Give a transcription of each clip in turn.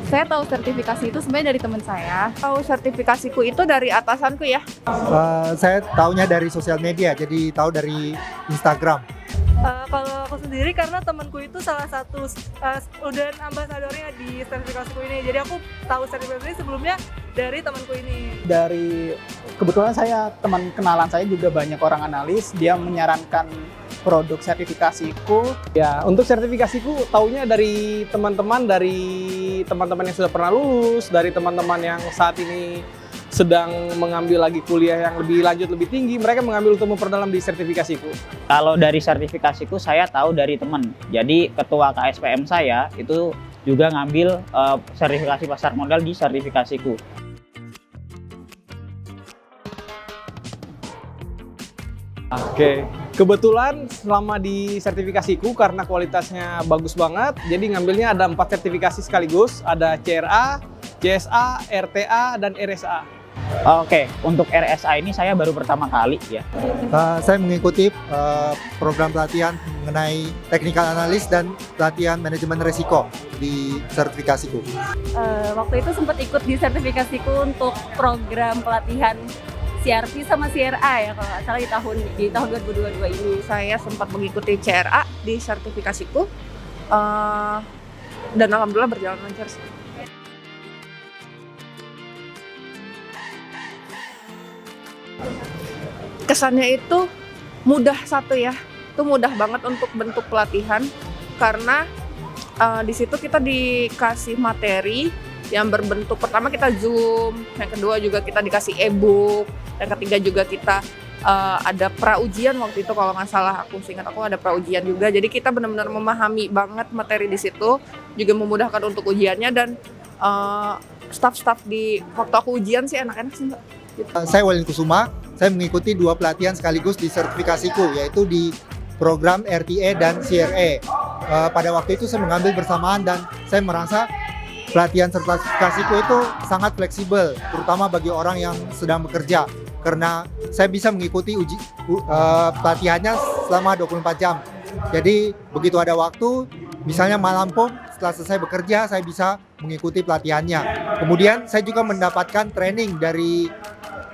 Saya tahu sertifikasi itu sebenarnya dari teman saya. Tahu sertifikasiku itu dari atasanku ya. Saya taunya dari sosial media, jadi tahu dari Instagram. Kalau aku sendiri karena temanku itu salah satu student ambasadornya di sertifikasiku ini. Jadi aku tahu sertifikasi ini sebelumnya dari temanku ini. Dari kebetulan saya teman kenalan saya juga banyak orang analis, dia menyarankan produk sertifikasiku. Ya, untuk sertifikasiku taunya dari teman-teman yang sudah pernah lulus, dari teman-teman yang saat ini sedang mengambil lagi kuliah yang lebih lanjut, lebih tinggi, mereka mengambil untuk memperdalam di sertifikasiku. Kalau dari sertifikasiku saya tahu dari teman. Jadi ketua KSPM saya itu juga ngambil sertifikasi pasar modal di sertifikasiku. Oke, kebetulan selama di sertifikasiku karena kualitasnya bagus banget, jadi ngambilnya ada 4 sertifikasi sekaligus, ada CRA, CSA, RTA, dan RSA. Oke, untuk RSA ini saya baru pertama kali ya. Saya mengikuti program pelatihan mengenai technical analyst dan pelatihan manajemen risiko di sertifikasiku. Waktu itu sempat ikut di sertifikasiku untuk program pelatihan CRP sama CRA ya kalau nggak salah di tahun 2022 ini. Saya sempat mengikuti CRA di sertifikasiku dan alhamdulillah berjalan lancar sih. Kesannya itu mudah satu ya, itu mudah banget untuk bentuk pelatihan karena di situ kita dikasih materi yang berbentuk, pertama kita Zoom, yang kedua juga kita dikasih e-book, yang ketiga juga kita ada pra-ujian waktu itu kalau nggak salah, aku ingat aku ada pra-ujian juga, jadi kita benar-benar memahami banget materi di situ, juga memudahkan untuk ujiannya dan staff-staff di waktu aku ujian sih enak-enak sih Mbak. Gitu. Saya Walin Kusuma, saya mengikuti 2 pelatihan sekaligus di sertifikasiku, yaitu di program RTA dan CRA. Pada waktu itu saya mengambil bersamaan dan saya merasa pelatihan sertifikasiku itu sangat fleksibel, terutama bagi orang yang sedang bekerja, karena saya bisa mengikuti pelatihannya selama 24 jam. Jadi begitu ada waktu, misalnya malam pun setelah selesai bekerja, saya bisa mengikuti pelatihannya. Kemudian saya juga mendapatkan training dari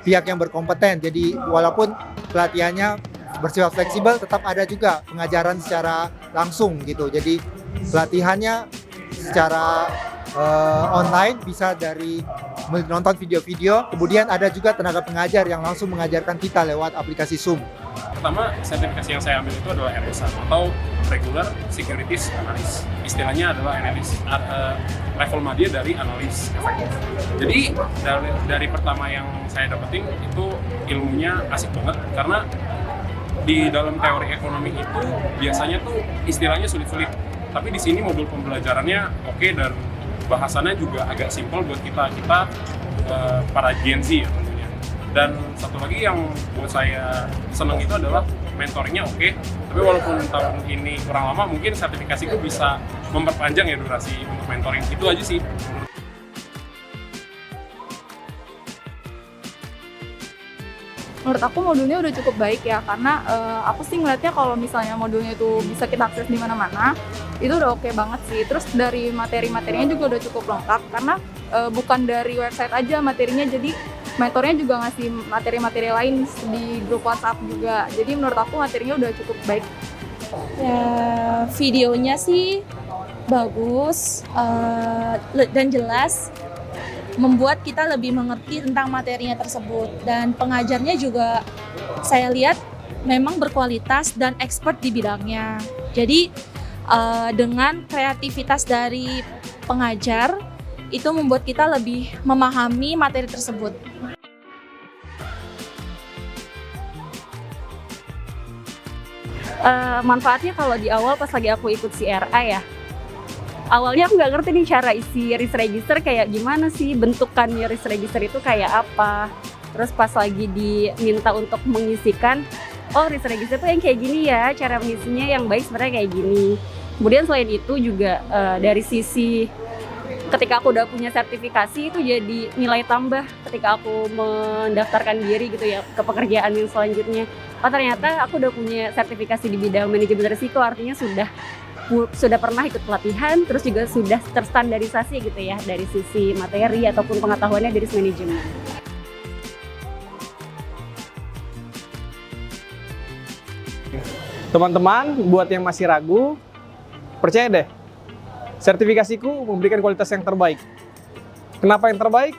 pihak yang berkompeten, jadi walaupun pelatihannya bersifat fleksibel, tetap ada juga pengajaran secara langsung gitu. Jadi pelatihannya secara online bisa dari menonton video-video, kemudian ada juga tenaga pengajar yang langsung mengajarkan kita lewat aplikasi Zoom. Pertama, sertifikasi yang saya ambil itu adalah RSA atau Regular Securities Analyst. Istilahnya adalah analis, level media dari analis efektif. Jadi dari pertama yang saya dapetin itu ilmunya asik banget karena di dalam teori ekonomi itu biasanya tuh istilahnya sulit-sulit. Tapi di sini modul pembelajarannya oke dan bahasannya juga agak simpel buat kita para Gen Z ya tentunya. Dan satu lagi yang buat saya senang itu adalah mentornya oke. Tapi walaupun tahun ini kurang lama, mungkin sertifikasiku bisa memperpanjang ya durasi untuk mentoring. Itu aja sih. Menurut aku modulnya udah cukup baik ya, karena aku sih ngeliatnya kalau misalnya modulnya itu bisa kita akses di mana-mana, itu udah oke banget sih. Terus dari materi-materinya juga udah cukup lengkap, karena bukan dari website aja materinya, jadi mentornya juga ngasih materi-materi lain di grup WhatsApp juga. Jadi menurut aku materinya udah cukup baik. Ya, videonya sih bagus dan jelas, membuat kita lebih mengerti tentang materinya tersebut, dan pengajarnya juga saya lihat memang berkualitas dan expert di bidangnya. Jadi dengan kreativitas dari pengajar itu membuat kita lebih memahami materi tersebut. Manfaatnya kalau di awal pas lagi aku ikut CRA ya, awalnya aku nggak ngerti nih cara isi risk register kayak gimana sih, bentukannya risk register itu kayak apa. Terus pas lagi diminta untuk mengisikan, oh risk register tuh yang kayak gini ya, cara mengisinya yang baik sebenarnya kayak gini. Kemudian selain itu juga dari sisi ketika aku udah punya sertifikasi itu jadi nilai tambah ketika aku mendaftarkan diri gitu ya ke pekerjaan yang selanjutnya. Oh ternyata aku udah punya sertifikasi di bidang manajemen risiko, artinya sudah sudah pernah ikut pelatihan, terus juga sudah terstandarisasi gitu ya dari sisi materi ataupun pengetahuannya dari manajemen. Teman-teman, buat yang masih ragu, percaya deh, sertifikasiku memberikan kualitas yang terbaik. Kenapa yang terbaik?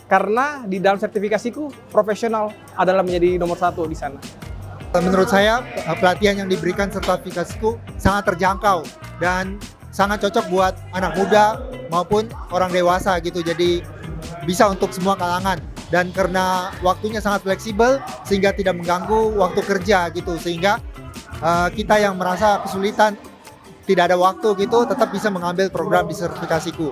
Karena di dalam sertifikasiku, profesional adalah menjadi nomor 1 di sana. Menurut saya, pelatihan yang diberikan sertifikasiku sangat terjangkau dan sangat cocok buat anak muda maupun orang dewasa gitu. Jadi bisa untuk semua kalangan. Dan karena waktunya sangat fleksibel sehingga tidak mengganggu waktu kerja gitu. Sehingga kita yang merasa kesulitan tidak ada waktu gitu tetap bisa mengambil program di sertifikasiku.